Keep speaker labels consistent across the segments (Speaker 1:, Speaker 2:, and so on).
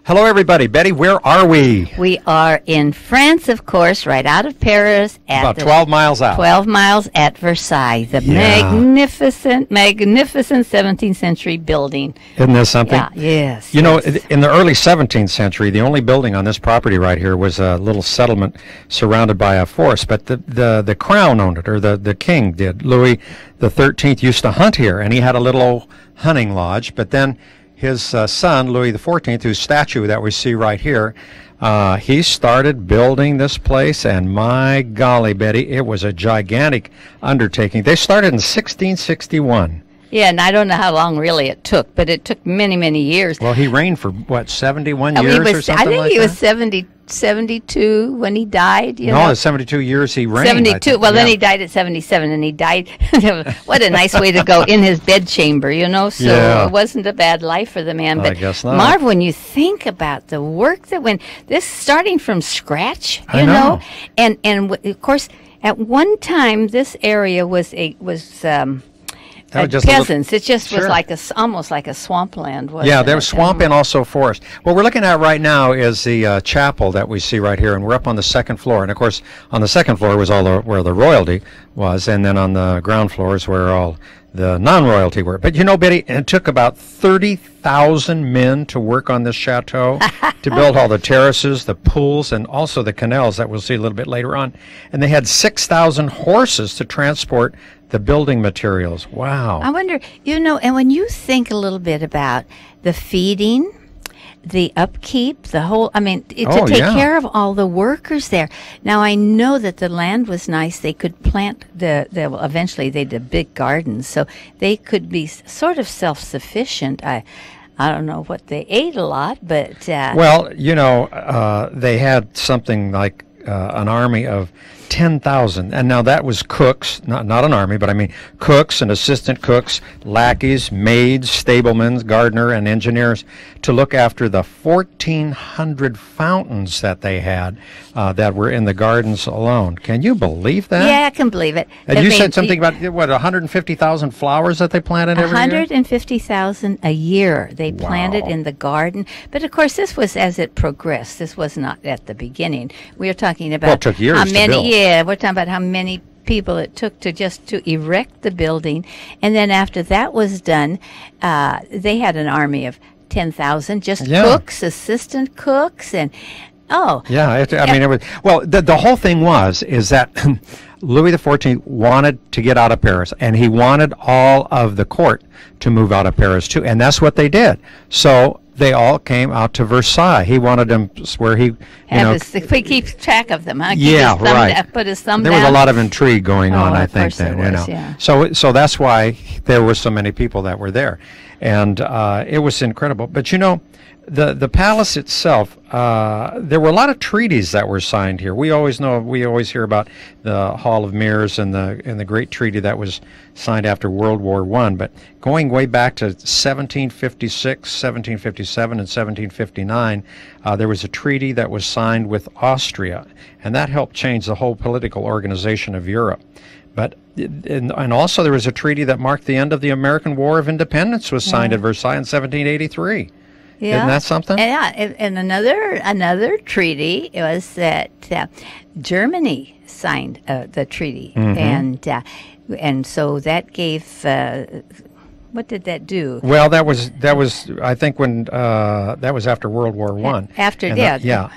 Speaker 1: Hello, everybody. Betty, where are we?
Speaker 2: We are in France, of course, right out of Paris.
Speaker 1: About 12 miles out.
Speaker 2: 12 miles at Versailles, the magnificent 17th century building.
Speaker 1: Isn't this something?
Speaker 2: Yeah, yes.
Speaker 1: You know, in the early 17th century, the only building on this property right here was a little settlement surrounded by a forest, but the crown owned it, or the king did. Louis the 13th used to hunt here, and he had a little old hunting lodge, but then his son, Louis the 14th, whose statue that we see right here, he started building this place, and my golly, Betty, it was a gigantic undertaking. They started in 1661.
Speaker 2: Yeah, and I don't know how long really it took, but it took many, many years.
Speaker 1: Well, he reigned for, what, 71 years or something like that?
Speaker 2: I think he was 72 when he died. You know?
Speaker 1: 72 years he reigned.
Speaker 2: 72. Well, then he died at 77, and he died. What a nice way to go, in his bedchamber, you know? So it wasn't a bad life for the man. But
Speaker 1: I guess not.
Speaker 2: Marv, when you think about the work that went, this starting from scratch,
Speaker 1: I know.
Speaker 2: and of course, at one time, this area was peasants. It just was like almost like a swampland.
Speaker 1: Yeah, there was swamp and also forest. What we're looking at right now is the chapel that we see right here, and we're up on the second floor. And of course, on the second floor was where the royalty was, and then on the ground floor is where all the non-royalty were. But you know, Betty, it took about 30,000 men to work on this chateau to build all the terraces, the pools, and also the canals that we'll see a little bit later on. And they had 6,000 horses to transport the building materials. Wow.
Speaker 2: I wonder, you know, and when you think a little bit about the feeding, the upkeep, the whole, I mean, to take care of all the workers there. Now, I know that the land was nice. They could plant eventually they did big gardens, so they could be sort of self-sufficient. I don't know what they ate a lot, but...
Speaker 1: well, you know, they had something like an army of 10,000, and now that was cooks, not an army, but I mean cooks and assistant cooks, lackeys, maids, stablemen, gardener, and engineers to look after the 1,400 fountains that they had that were in the gardens alone. Can you believe that?
Speaker 2: Yeah, I can believe it.
Speaker 1: And you said something about, what, 150,000 flowers that they planted every year?
Speaker 2: 150,000 a year they planted in the garden. But of course, this was as it progressed. This was not at the beginning. We are talking about
Speaker 1: it took years
Speaker 2: how many.
Speaker 1: To build.
Speaker 2: Yeah, we're talking about how many people it took to erect the building, and then after that was done, they had an army of 10,000 cooks, assistant cooks, and
Speaker 1: I mean, it was, well, the whole thing is that Louis XIV wanted to get out of Paris, and he wanted all of the court to move out of Paris too, and that's what they did. So they all came out to Versailles. He wanted them where he,
Speaker 2: we keep track of them, huh? Put his thumb
Speaker 1: down. There was a lot of intrigue going on, I think, then,
Speaker 2: Yeah.
Speaker 1: So that's why there were so many people that were there, and it was incredible. But you know, the palace itself, there were a lot of treaties that were signed here. We always hear about the Hall of Mirrors and the great treaty that was signed after World War I. But going way back to 1756, 1757, and 1759, there was a treaty that was signed with Austria, and that helped change the whole political organization of Europe. But and also there was a treaty that marked the end of the American War of Independence was signed at Versailles in 1783.
Speaker 2: Yeah.
Speaker 1: Isn't that something?
Speaker 2: Yeah, and another treaty was that Germany signed the treaty, and so that gave. What did that do?
Speaker 1: Well, that was I think when that was after World War I.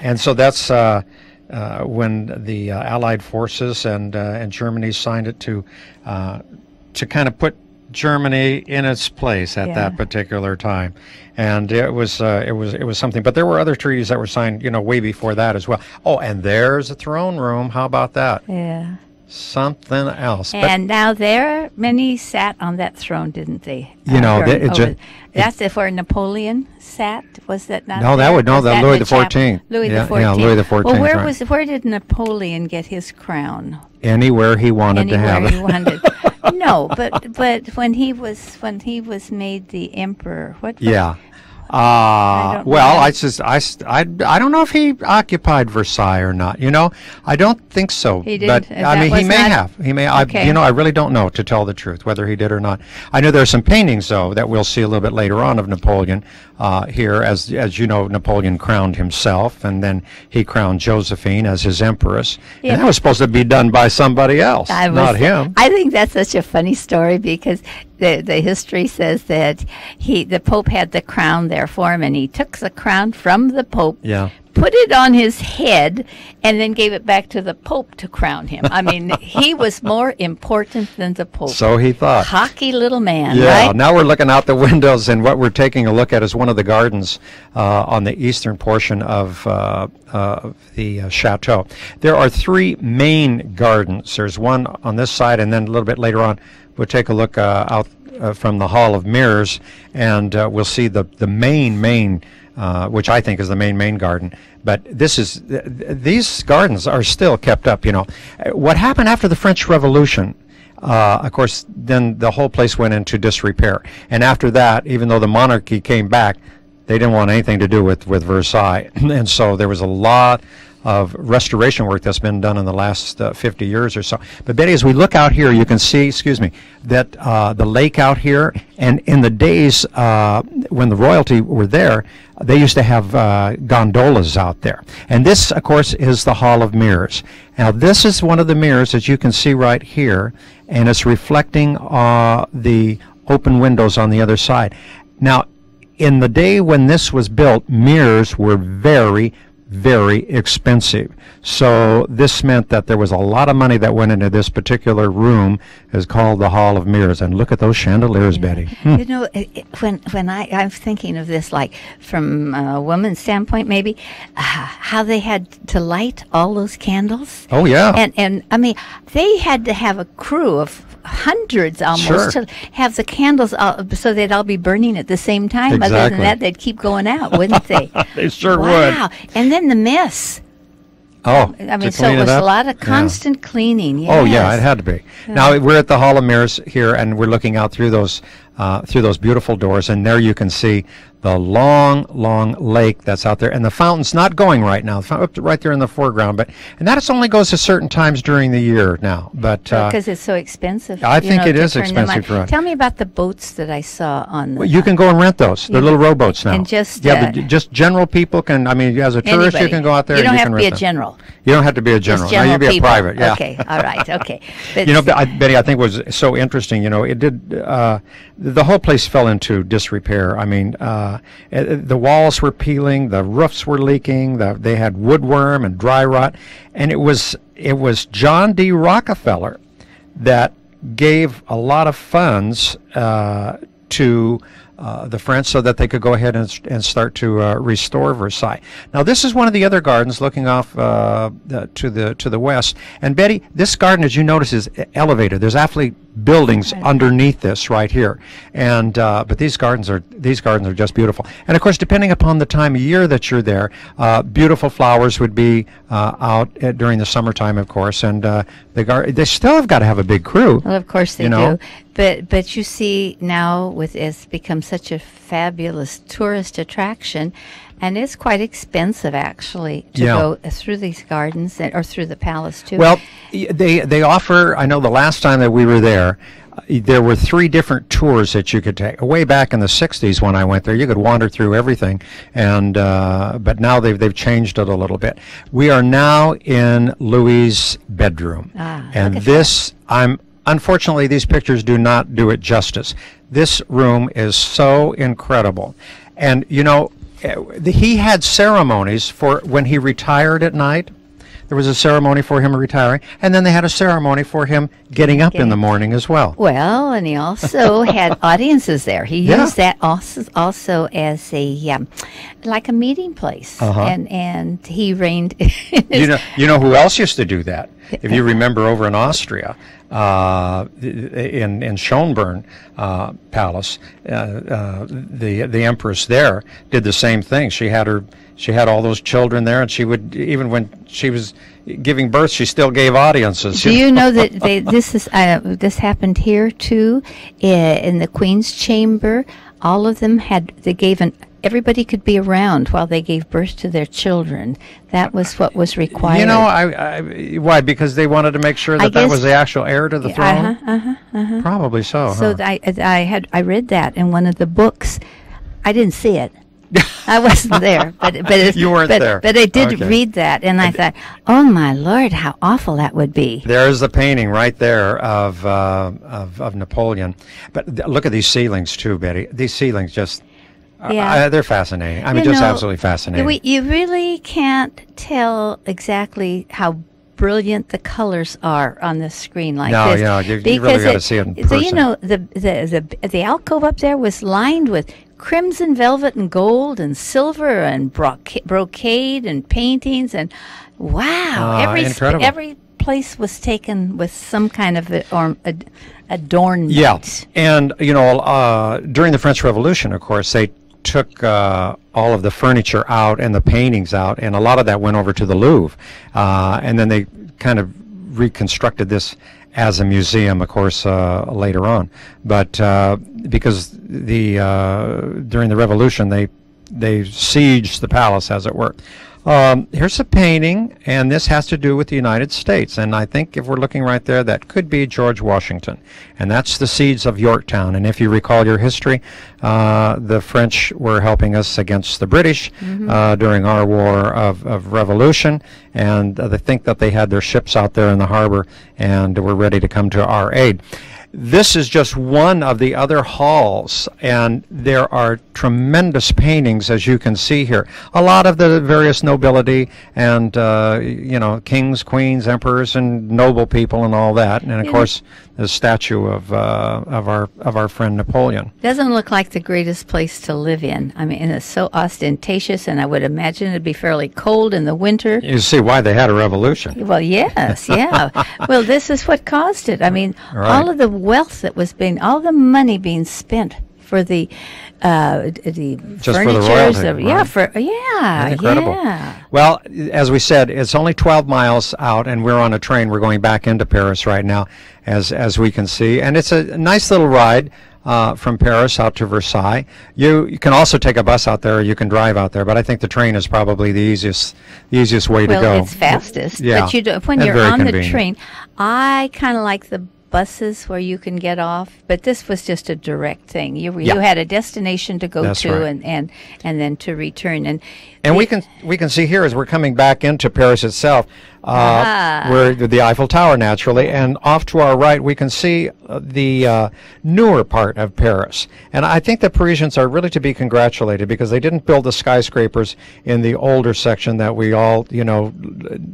Speaker 1: And so that's when the Allied forces and Germany signed it to kind of put Germany in its place at that particular time, and it was something. But there were other treaties that were signed, way before that as well. Oh, and there's a throne room. How about that?
Speaker 2: Yeah.
Speaker 1: Something else.
Speaker 2: And now many sat on that throne, didn't they? That's where Napoleon sat. Was that not?
Speaker 1: No, that Louis the 14th.
Speaker 2: Louis the 14th.
Speaker 1: Yeah, Louis the 14th.
Speaker 2: Well, where did Napoleon get his crown?
Speaker 1: Anywhere he wanted to have it.
Speaker 2: Anywhere he wanted. No, but when he was made the emperor,
Speaker 1: Well, I don't know if he occupied Versailles or not. I don't think so.
Speaker 2: He did.
Speaker 1: But I mean, he may have. He may.
Speaker 2: Okay.
Speaker 1: I really don't know, to tell the truth, whether he did or not. I know there are some paintings, though, that we'll see a little bit later on of Napoleon here. As you know, Napoleon crowned himself, and then he crowned Josephine as his empress. Yeah. And that was supposed to be done by somebody else, not him.
Speaker 2: I think that's such a funny story, because the history says that the Pope had the crown there for him, and he took the crown from the Pope, put it on his head, and then gave it back to the Pope to crown him. I mean, he was more important than the Pope.
Speaker 1: So he thought.
Speaker 2: Cocky little man,
Speaker 1: yeah,
Speaker 2: right?
Speaker 1: Now we're looking out the windows, and what we're taking a look at is one of the gardens on the eastern portion of the chateau. There are three main gardens. There's one on this side, and then a little bit later on, we'll take a look out from the Hall of Mirrors, and we'll see the main which I think is the main garden. But these gardens are still kept up. What happened after the French Revolution? Of course, then the whole place went into disrepair, and after that, even though the monarchy came back, they didn't want anything to do with Versailles, and so there was a lot of restoration work that's been done in the last 50 years or so. But Betty, as we look out here, you can see, that the lake out here, and in the days when the royalty were there, they used to have gondolas out there. And this, of course, is the Hall of Mirrors. Now, this is one of the mirrors that you can see right here, and it's reflecting the open windows on the other side. Now, in the day when this was built, mirrors were very, very expensive. So this meant that there was a lot of money that went into this particular room. Is called the Hall of Mirrors. And look at those chandeliers, Betty.
Speaker 2: When I'm thinking of this, like from a woman's standpoint, maybe how they had to light all those candles.
Speaker 1: Oh yeah.
Speaker 2: And I mean, they had to have a crew of hundreds almost to have the candles so they'd all be burning at the same time.
Speaker 1: Exactly.
Speaker 2: Other than that, they'd keep going out, wouldn't they?
Speaker 1: They sure would.
Speaker 2: Wow. And then the mess.
Speaker 1: Oh,
Speaker 2: I mean, so it was a lot of constant cleaning. Yes.
Speaker 1: Oh yeah, it had to be. Yeah. Now we're at the Hall of Mirrors here, and we're looking out through those beautiful doors, and there you can see the long lake that's out there, and the fountain's not going right now. Right there in the foreground, and that only goes to certain times during the year now. But
Speaker 2: because it's so expensive.
Speaker 1: I think it is expensive to run.
Speaker 2: Tell me about the boats that I saw on the.
Speaker 1: Well, you can go and rent those. They're little rowboats now.
Speaker 2: And just
Speaker 1: just general people can. I mean, as a tourist, you can go out there.
Speaker 2: You don't have to be a
Speaker 1: them.
Speaker 2: general.
Speaker 1: You don't have to be a general.
Speaker 2: Just
Speaker 1: you be a private. Yeah.
Speaker 2: Okay. All right. Okay. But
Speaker 1: Betty, I think was so interesting. It did. The whole place fell into disrepair. I mean, the walls were peeling, the roofs were leaking, they had woodworm and dry rot, and it was John D. Rockefeller that gave a lot of funds to the French so that they could go ahead and start to restore Versailles. Now, this is one of the other gardens looking off to the west. And Betty, this garden, as you notice, is elevated. There's actually buildings underneath this right here, and but these gardens are just beautiful. And of course, depending upon the time of year that you're there, beautiful flowers would be out during the summertime, of course. And they still have got to have a big crew.
Speaker 2: Well, of course they do. But you see now, it's become such a fabulous tourist attraction, and it's quite expensive actually to go through these gardens or through the palace too.
Speaker 1: Well, they offer. I know the last time that we were there were 3 different tours that you could take. Way back in the 60s when I went there, you could wander through everything, and but now they've changed it a little bit. We are now in Louis' bedroom, and this unfortunately, these pictures do not do it justice. This room is so incredible. And, he had ceremonies for when he retired at night. There was a ceremony for him retiring, and then they had a ceremony for him getting up in the morning as well.
Speaker 2: Well, and he also had audiences there. He used that also as a like a meeting place, and he reigned.
Speaker 1: You know who else used to do that? If you remember, over in Austria, in Schönbrunn Palace, the empress there did the same thing. She had all those children there, and she would, even when she was giving birth, she still gave audiences.
Speaker 2: Do you know that this happened here too, in the Queen's chamber? All of them they gave everybody could be around while they gave birth to their children. That was what was required.
Speaker 1: You know, why? Because they wanted to make sure that that was the actual heir to the throne? Probably so.
Speaker 2: So I read that in one of the books. I didn't see it. I wasn't there, but
Speaker 1: you weren't there.
Speaker 2: But I did read that, and I thought, oh my Lord, how awful that would be.
Speaker 1: There's the painting right there of Napoleon. But look at these ceilings too, Betty. These ceilings just. They're fascinating. I mean, just absolutely fascinating.
Speaker 2: You really can't tell exactly how brilliant the colors are on the screen like this.
Speaker 1: No, you really got to see it in person.
Speaker 2: So, you know, the alcove up there was lined with crimson velvet and gold and silver and brocade and paintings, and wow, every place was taken with some kind of adornment.
Speaker 1: Yeah, and you know, during the French Revolution, of course, they took all of the furniture out and the paintings out, and a lot of that went over to the Louvre, and then they kind of reconstructed this as a museum, of course, later on. But because during the Revolution, they sieged the palace, as it were. Here's a painting, and this has to do with the United States. And I think if we're looking right there, that could be George Washington. And that's the siege of Yorktown. And if you recall your history, the French were helping us against the British during our war of Revolution. And they think that they had their ships out there in the harbor and were ready to come to our aid. This is just one of the other halls, and there are tremendous paintings, as you can see here. A lot of the various nobility and, you know, kings, queens, emperors, and noble people and all that. And, of course, the statue of our friend Napoleon.
Speaker 2: Doesn't look like the greatest place to live in. I mean, it's so ostentatious, and I would imagine it'd be fairly cold in the winter.
Speaker 1: You see why they had a revolution.
Speaker 2: Well, yes, yeah. Well, this is what caused it. I mean, all of the wealth that was all the money being spent for the
Speaker 1: just
Speaker 2: furniture,
Speaker 1: for the royalty,
Speaker 2: right?
Speaker 1: Incredible.
Speaker 2: Yeah.
Speaker 1: Well, as we said, it's only 12 miles out, and we're on a train. We're going back into Paris right now, as we can see, and it's a nice little ride from Paris out to Versailles. You can also take a bus out there, or you can drive out there, but I think the train is probably the easiest way to go.
Speaker 2: Well, it's fastest.
Speaker 1: Yeah.
Speaker 2: But when you're on the train, I kind of like the buses where you can get off, but this was just a direct thing. You had a destination to go to, and then to return, and
Speaker 1: we can see here as we're coming back into Paris itself, we're the Eiffel Tower naturally, and off to our right we can see the newer part of Paris. And I think the Parisians are really to be congratulated, because they didn't build the skyscrapers in the older section that we all, you know,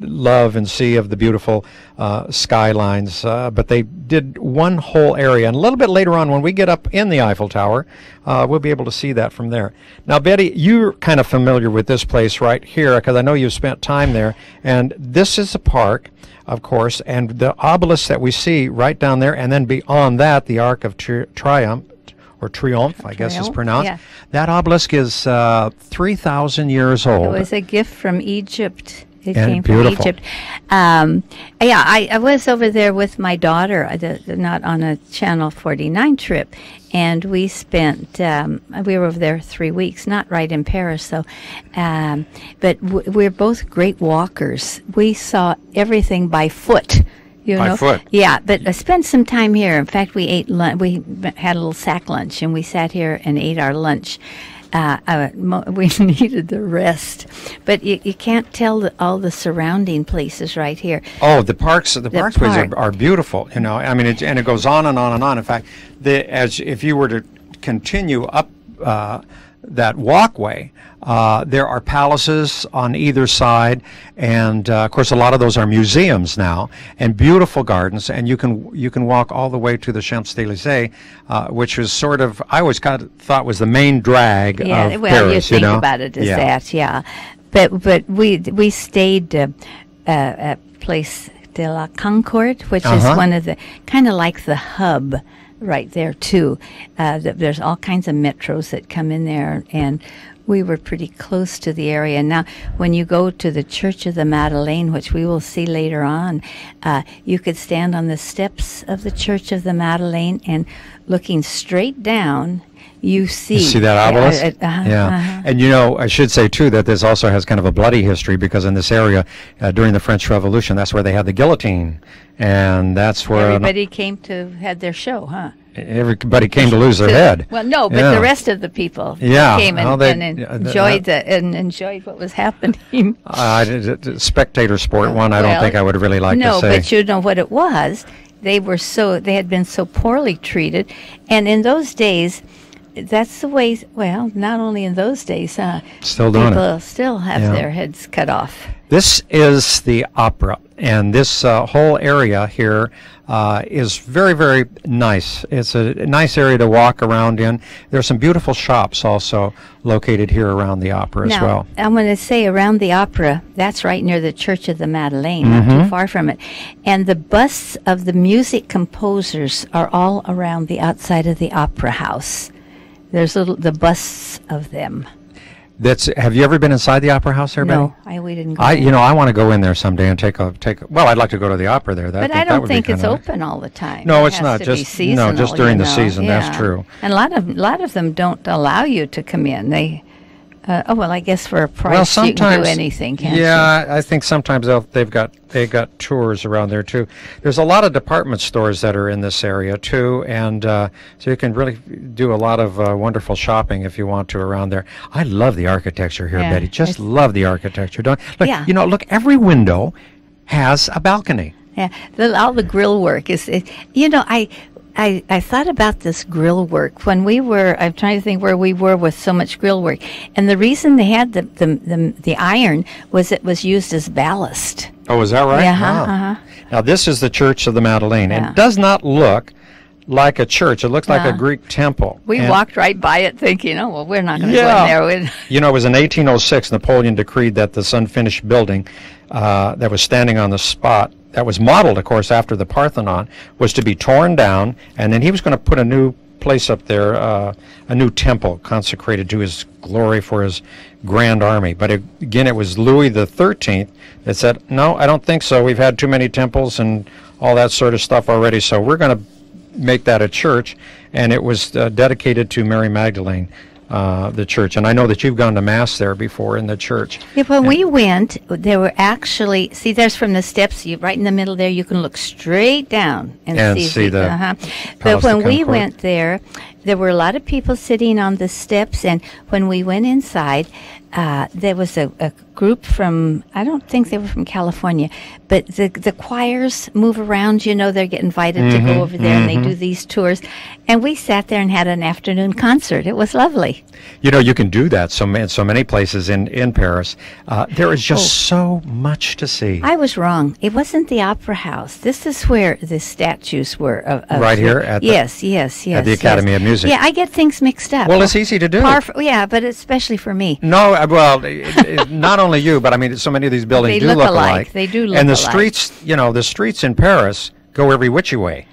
Speaker 1: love and see of the beautiful skylines, but they did one whole area. And a little bit later on, when we get up in the Eiffel Tower, we'll be able to see that from there. Now, Betty, you're kind of familiar with this place right here, because I know you've spent time there, and this is a park, of course, and the obelisk that we see right down there, and then beyond that, the Arc of Triumph, or Triomphe, I guess it's pronounced. Yeah. That obelisk is 3,000 years old.
Speaker 2: It was a gift from Egypt. It
Speaker 1: came
Speaker 2: from Egypt. I was over there with my daughter, not on a Channel 49 trip, and we spent, we were over there 3 weeks, not right in Paris, though, but we're both great walkers. We saw everything by foot.
Speaker 1: By foot?
Speaker 2: Yeah, but spent some time here. In fact, we ate we had a little sack lunch, and we sat here and ate our lunch. We needed the rest, but you can't tell all the surrounding places right here.
Speaker 1: Oh, the parks are beautiful. You know, I mean, and it goes on and on and on. In fact, if you were to continue up that walkway, there are palaces on either side, and of course a lot of those are museums now, and beautiful gardens, and you can walk all the way to the Champs-Élysées, which was sort of, I always kind of thought was the main drag of Paris.
Speaker 2: You think about it as that, but we stayed at Place de la Concorde, which is one of the kind of like the hub right there too. There's all kinds of metros that come in there, and we were pretty close to the area. Now, when you go to the Church of the Madeleine, which we will see later on, you could stand on the steps of the Church of the Madeleine, and looking straight down, you see
Speaker 1: that obelisk? And I should say too that this also has kind of a bloody history, because in this area during the French Revolution, that's where they had the guillotine, and that's where
Speaker 2: everybody came to had their show, huh?
Speaker 1: Everybody came to lose their head.
Speaker 2: Well, no, but the rest of the people came and enjoyed what was happening.
Speaker 1: Spectator sport one, I don't think I would really like to say.
Speaker 2: No, but you know what it was? They had been so poorly treated, and in those days, that's the way. Well, not only in those days,
Speaker 1: still doing
Speaker 2: people still have their heads cut off.
Speaker 1: This is the opera, and this whole area here is very, very nice. It's a nice area to walk around in. There are some beautiful shops also located here around the opera as well.
Speaker 2: I'm going to say around the opera, that's right near the Church of the Madeleine, not too far from it. And the busts of the music composers are all around the outside of the opera house. There's the busts of them.
Speaker 1: Have you ever been inside the opera house there, Betty?
Speaker 2: No, we didn't go.
Speaker 1: I want to go in there someday and take a. Well, I'd like to go to the opera there.
Speaker 2: But I don't think it's open all the time.
Speaker 1: No, it's not. Just during the season. Yeah. That's true.
Speaker 2: And a lot of them don't allow you to come in. They. I guess for a price you can do anything, can't you?
Speaker 1: Yeah, I think sometimes they've got tours around there too. There's a lot of department stores that are in this area too, and so you can really do a lot of wonderful shopping if you want to around there. I love the architecture here, Betty. Just love the architecture. Look, every window has a balcony.
Speaker 2: Yeah, all the grill work is. I thought about this grill work when I'm trying to think where we were with so much grill work, and the reason they had the iron was it was used as ballast.
Speaker 1: Oh, is that right?
Speaker 2: Yeah.
Speaker 1: Now this is the Church of the Madeleine, and it does not look like a church. It looks like a Greek temple.
Speaker 2: We walked right by it thinking, we're not going to go in there.
Speaker 1: It was in 1806 Napoleon decreed that this unfinished building that was standing on the spot, that was modeled, of course, after the Parthenon, was to be torn down, and then he was going to put a new place up there, a new temple consecrated to his glory for his grand army. But again, it was Louis the 13th that said, no, I don't think so. We've had too many temples and all that sort of stuff already, so we're going to make that a church, and it was dedicated to Mary Magdalene, the church. And I know that you've gone to Mass there before in the church.
Speaker 2: Yeah, when we went, there were actually, there's from the steps, right in the middle there, you can look straight down and see the But when we went there were a lot of people sitting on the steps, and when we went inside, there was a group from, I don't think they were from California, but the choirs move around, they get invited to go over there, and they do these tours. And we sat there and had an afternoon concert. It was lovely.
Speaker 1: You can do that so many places in Paris. There is just so much to see.
Speaker 2: I was wrong. It wasn't the Opera House. This is where the statues were.
Speaker 1: Right here? At the Academy of Music.
Speaker 2: Yeah, I get things mixed up.
Speaker 1: Well, it's easy to do.
Speaker 2: But especially for me.
Speaker 1: No, well, not only you, but I mean, so many of these buildings do look alike.
Speaker 2: They do look
Speaker 1: and
Speaker 2: alike.
Speaker 1: The streets in Paris go every which way.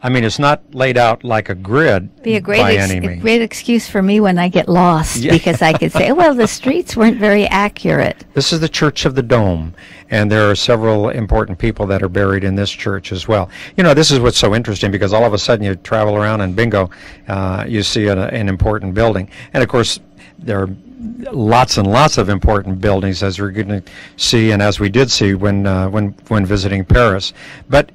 Speaker 1: I mean, it's not laid out like a grid by any means.
Speaker 2: A great excuse for me when I get lost, because I could say, well, the streets weren't very accurate.
Speaker 1: This is the Church of the Dome, and there are several important people that are buried in this church as well. This is what's so interesting, because all of a sudden you travel around and bingo, you see an important building. And of course, there are lots and lots of important buildings, as we're going to see, and as we did see when visiting Paris. But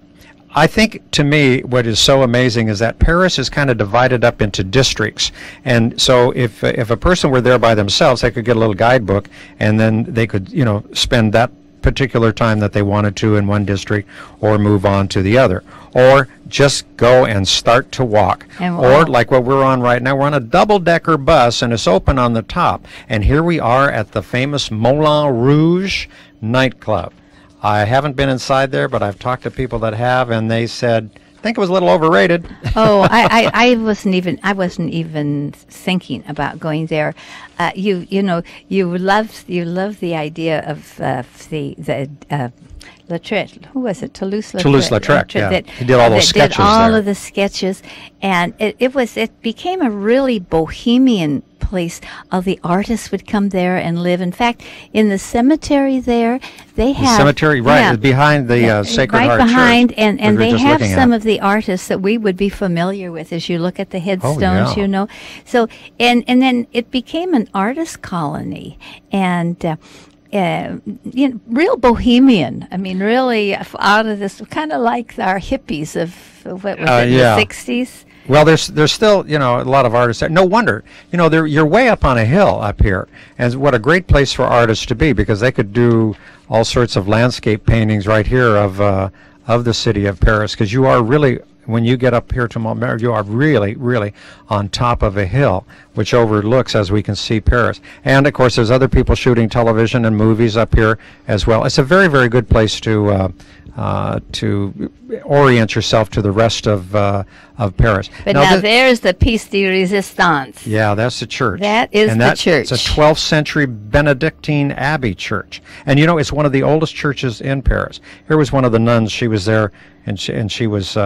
Speaker 1: I think, to me, what is so amazing is that Paris is kind of divided up into districts. And so if a person were there by themselves, they could get a little guidebook, and then they could, spend that particular time that they wanted to in one district, or move on to the other, or just go and start to walk. Or like what we're on right now, we're on a double-decker bus, and it's open on the top. And here we are at the famous Moulin Rouge nightclub. I haven't been inside there, but I've talked to people that have, and they said, I think it was a little overrated.
Speaker 2: I wasn't even thinking about going there. You love the idea of the Lautrec. Who was it? Toulouse-Lautrec.
Speaker 1: Toulouse-Lautrec, yeah. He did all those sketches
Speaker 2: did all
Speaker 1: there.
Speaker 2: of the sketches, and it became a really bohemian place. All the artists would come there and live. In fact, in the cemetery there, they have...
Speaker 1: The cemetery, right, behind the Sacred Heart Church.
Speaker 2: Right behind, and they have some of the artists that we would be familiar with as you look at the headstones, you know. So, and then it became an artist colony, and... you know, real bohemian. I mean, really out of this, kind of like our hippies of what was it, the 60s.
Speaker 1: Well, there's still, you know, a lot of artists there. No wonder, you know, you're way up on a hill up here, and what a great place for artists to be, because they could do all sorts of landscape paintings right here of the city of Paris, because you are really, when you get up here to Montmartre, you are really, really on top of a hill, which overlooks, as we can see, Paris. And, of course, there's other people shooting television and movies up here as well. It's a very, very good place to orient yourself to the rest of Paris.
Speaker 2: But now there's the Piece de Resistance.
Speaker 1: Yeah, that's the church.
Speaker 2: That is the church.
Speaker 1: It's a 12th century Benedictine Abbey church. And, you know, it's one of the oldest churches in Paris. Here was one of the nuns. She was there, and she was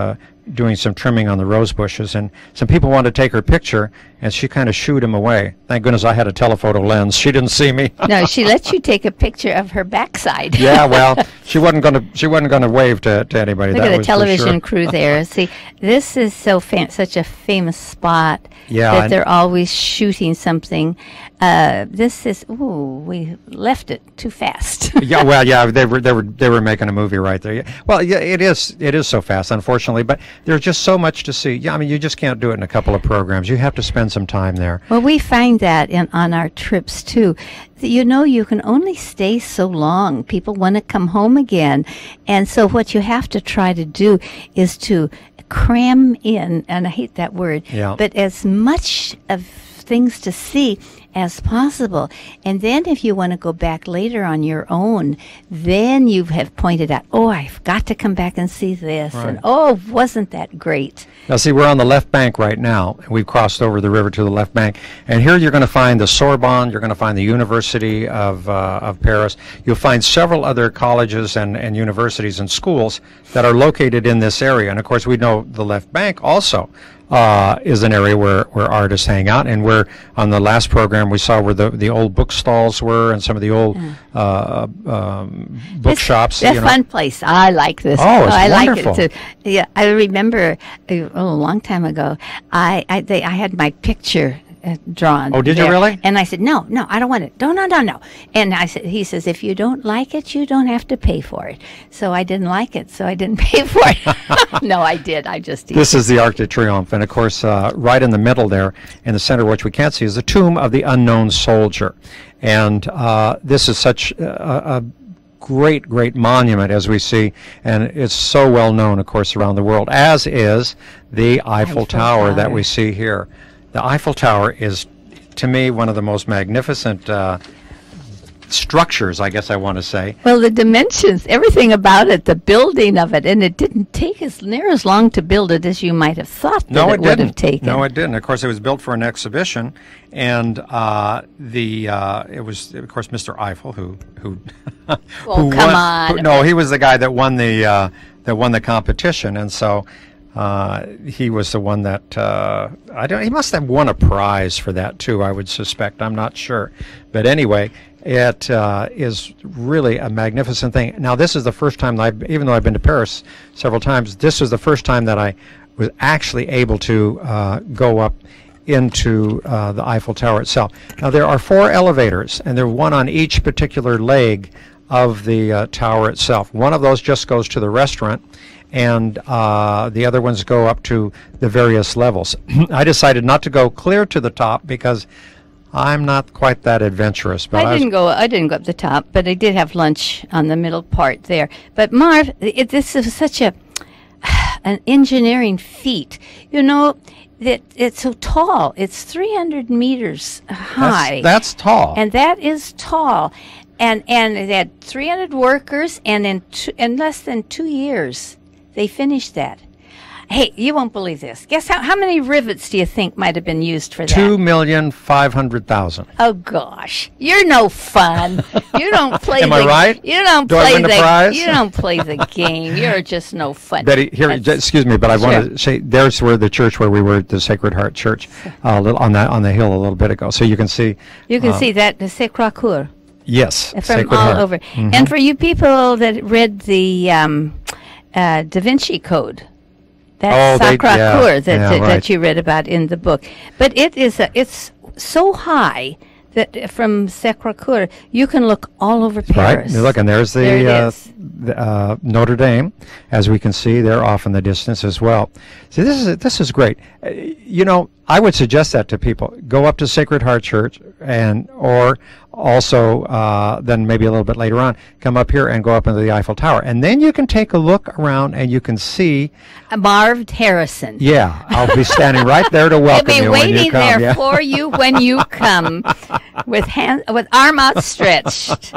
Speaker 1: doing some trimming on the rose bushes, and some people wanted to take her picture, and she kind of shooed him away. Thank goodness I had a telephoto lens. She didn't see me.
Speaker 2: No, she let you take a picture of her backside.
Speaker 1: Yeah, well, she wasn't gonna wave to anybody.
Speaker 2: Look at the television crew there. See, this is such a famous spot.
Speaker 1: Yeah,
Speaker 2: that they're always shooting something. This is we left it too fast.
Speaker 1: Yeah, well, yeah, they were making a movie right there. Yeah. Well, yeah, it is so fast, unfortunately, but there's just so much to see. Yeah, I mean, you just can't do it in a couple of programs. You have to spend some time there.
Speaker 2: Well, we find that on our trips too. You know, you can only stay so long. People want to come home again, and so what you have to try to do is to cram in, and I hate that word, but as much of things to see as possible. And then if you want to go back later on your own, then you have pointed out, oh, I've got to come back and see this. Right. And oh, wasn't that great?
Speaker 1: Now, see, we're on the left bank right now. We've crossed over the river to the left bank. And here you're going to find the Sorbonne. You're going to find the University of Paris. You'll find several other colleges and universities and schools that are located in this area. And, of course, we know the left bank also is an area where artists hang out, and where on the last program we saw where the old book stalls were, and some of the old bookshops.
Speaker 2: It's a fun place. I like this.
Speaker 1: Oh, it's
Speaker 2: wonderful.
Speaker 1: Like it
Speaker 2: too. Yeah, I remember a long time ago. I had my picture drawn.
Speaker 1: Oh, did
Speaker 2: there.
Speaker 1: You really?
Speaker 2: And I said, no, I don't want it. No. And he says, if you don't like it, you don't have to pay for it. So I didn't like it, so I didn't pay for it. No, I did. I just did.
Speaker 1: This is the Arc de Triomphe, and of course, right in the middle there, in the center, which we can't see, is the tomb of the unknown soldier. And this is such a great monument, as we see, and it's so well known, of course, around the world, as is the Eiffel Tower that we see here. The Eiffel Tower is, to me, one of the most magnificent structures, I guess I want to say.
Speaker 2: Well, the dimensions, everything about it, the building of it, and it didn't take near as long to build it as you might have thought it would have taken.
Speaker 1: No, it didn't. Of course, it was built for an exhibition, and it was, of course, Mr. Eiffel who he was the guy that won the competition, and so. He was the one that he must have won a prize for that too, I would suspect. I'm not sure, but anyway, it is really a magnificent thing. Now, this is the first time even though I've been to Paris several times, this was the first time that I was actually able to go up into the Eiffel Tower itself. Now, there are 4 elevators, and there's one on each particular leg of the tower itself. One of those just goes to the restaurant, and the other ones go up to the various levels. I decided not to go clear to the top because I'm not quite that adventurous. But
Speaker 2: I didn't go up the top, but I did have lunch on the middle part there. But Marv, this is such an engineering feat. You know, that it's so tall. It's 300 meters high.
Speaker 1: That's tall.
Speaker 2: And that is tall. And they had 300 workers, and in less than 2 years, they finished that. Hey, you won't believe this. Guess how many rivets do you think might have been used for that?
Speaker 1: 2,500,000.
Speaker 2: Oh gosh, you're no fun. You don't play.
Speaker 1: Am I right?
Speaker 2: You don't
Speaker 1: Do I
Speaker 2: play
Speaker 1: win the prize?
Speaker 2: You don't play the game. You're just no fun.
Speaker 1: Betty, here, excuse me, but I want to say there's where the church where we were at the Sacred Heart Church, on the hill a little bit ago. So you can see.
Speaker 2: You can see that the Sacré-Cœur.
Speaker 1: Yes,
Speaker 2: from
Speaker 1: Sacred
Speaker 2: all
Speaker 1: Heart.
Speaker 2: over. And for you people that read the Da Vinci Code. That's Sacré-Cœur that you read about in the book. But it's so high that from Sacré-Cœur you can look all over Paris.
Speaker 1: Right. Look, and there's the Notre Dame, as we can see there off in the distance as well. See, this is great. I would suggest that to people. Go up to Sacred Heart Church, or also then maybe a little bit later on, come up here and go up into the Eiffel Tower, and then you can take a look around and you can see
Speaker 2: Marv Harrison.
Speaker 1: Yeah, I'll be standing right there to welcome you when you come.
Speaker 2: He'll be waiting there for you when you come, with arm outstretched.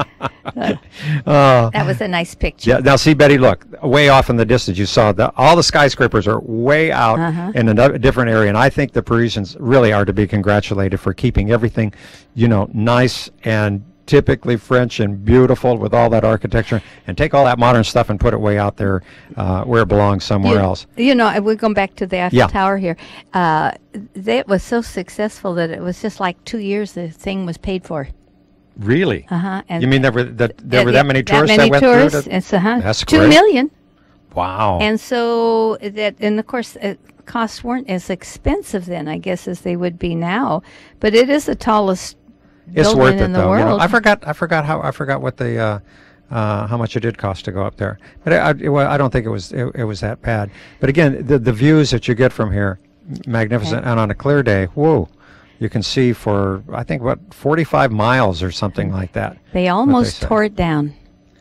Speaker 2: That was a nice picture.
Speaker 1: Yeah. Now see, Betty, look, way off in the distance, you saw all the skyscrapers are way out in a different area, and I think the Parisians really are to be congratulated for keeping everything, nice and typically French and beautiful with all that architecture, and take all that modern stuff and put it way out there where it belongs somewhere else.
Speaker 2: We're going back to the Eiffel Tower here. It was so successful that it was just like 2 years the thing was paid for.
Speaker 1: Really?
Speaker 2: And
Speaker 1: you mean there were that many tourists that went through it?
Speaker 2: It's
Speaker 1: That's
Speaker 2: 2
Speaker 1: great.
Speaker 2: million.
Speaker 1: Wow.
Speaker 2: And so and of course costs weren't as expensive then, I guess, as they would be now. But it is the tallest building in the world.
Speaker 1: I forgot what the how much it did cost to go up there. But I don't think it was that bad. But again, the views that you get from here, magnificent, and on a clear day, whoa. You can see for, I think, 45 miles or something like that.
Speaker 2: They almost tore it down.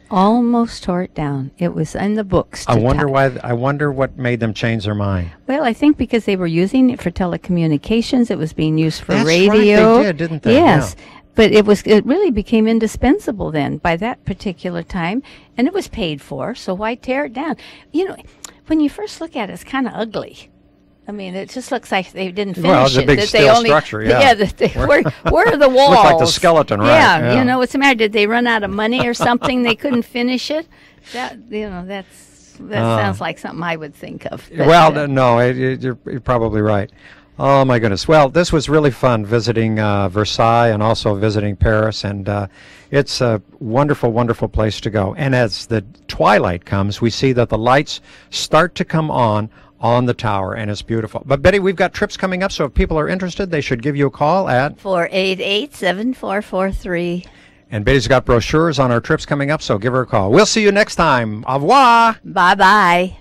Speaker 2: Almost tore it down. It was in the books.
Speaker 1: I wonder why. I wonder what made them change their mind.
Speaker 2: Well, I think because they were using it for telecommunications. It was being used for
Speaker 1: That's
Speaker 2: radio.
Speaker 1: Right, they did, didn't they?
Speaker 2: Yes.
Speaker 1: Yeah.
Speaker 2: But it really became indispensable then by that particular time, and it was paid for. So why tear it down? When you first look at it, it's kind of ugly. I mean, it just looks like they didn't finish
Speaker 1: it's a big steel structure, yeah.
Speaker 2: Where are the walls?
Speaker 1: Looks like the skeleton, right?
Speaker 2: Yeah, what's the matter? Did they run out of money or something? They couldn't finish it? That sounds like something I would think of. But,
Speaker 1: no, you're probably right. Oh, my goodness. Well, this was really fun visiting Versailles and also visiting Paris, and it's a wonderful, wonderful place to go. And as the twilight comes, we see that the lights start to come on the tower, and it's beautiful. But Betty, we've got trips coming up, so if people are interested, they should give you a call at
Speaker 2: 488-7443.
Speaker 1: And Betty's got brochures on our trips coming up, so give her a call. We'll see you next time. Au revoir.
Speaker 2: Bye-bye.